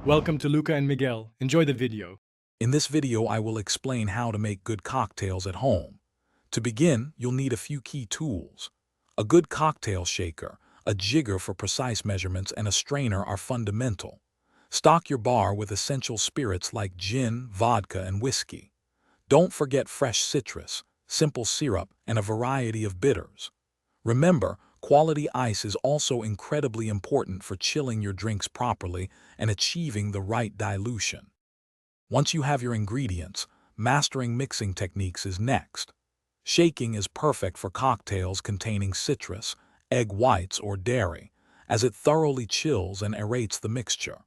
Welcome to Luca and Miguel. Enjoy the video. In this video, I will explain how to make good cocktails at home. To begin, you'll need a few key tools. A good cocktail shaker, a jigger for precise measurements, and a strainer are fundamental. Stock your bar with essential spirits like gin, vodka, and whiskey. Don't forget fresh citrus, simple syrup, and a variety of bitters. Remember, quality ice is also incredibly important for chilling your drinks properly and achieving the right dilution. Once you have your ingredients, mastering mixing techniques is next. Shaking is perfect for cocktails containing citrus, egg whites, or dairy, as it thoroughly chills and aerates the mixture.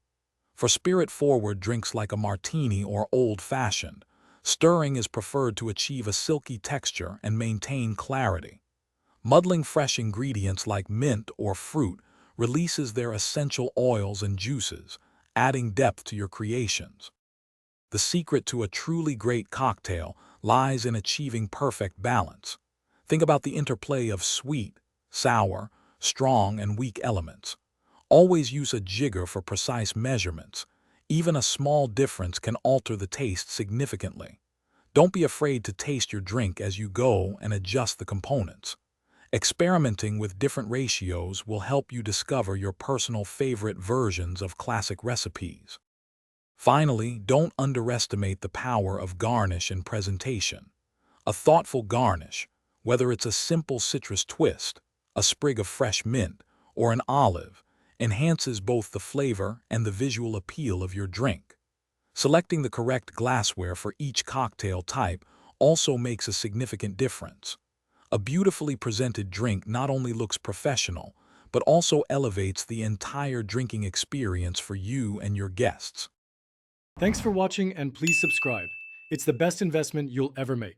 For spirit-forward drinks like a martini or old-fashioned, stirring is preferred to achieve a silky texture and maintain clarity. Muddling fresh ingredients like mint or fruit releases their essential oils and juices, adding depth to your creations. The secret to a truly great cocktail lies in achieving perfect balance. Think about the interplay of sweet, sour, strong, and weak elements. Always use a jigger for precise measurements. Even a small difference can alter the taste significantly. Don't be afraid to taste your drink as you go and adjust the components. Experimenting with different ratios will help you discover your personal favorite versions of classic recipes. Finally, don't underestimate the power of garnish and presentation. A thoughtful garnish, whether it's a simple citrus twist, a sprig of fresh mint, or an olive, enhances both the flavor and the visual appeal of your drink. Selecting the correct glassware for each cocktail type also makes a significant difference. A beautifully presented drink not only looks professional, but also elevates the entire drinking experience for you and your guests. Thanks for watching and please subscribe. It's the best investment you'll ever make.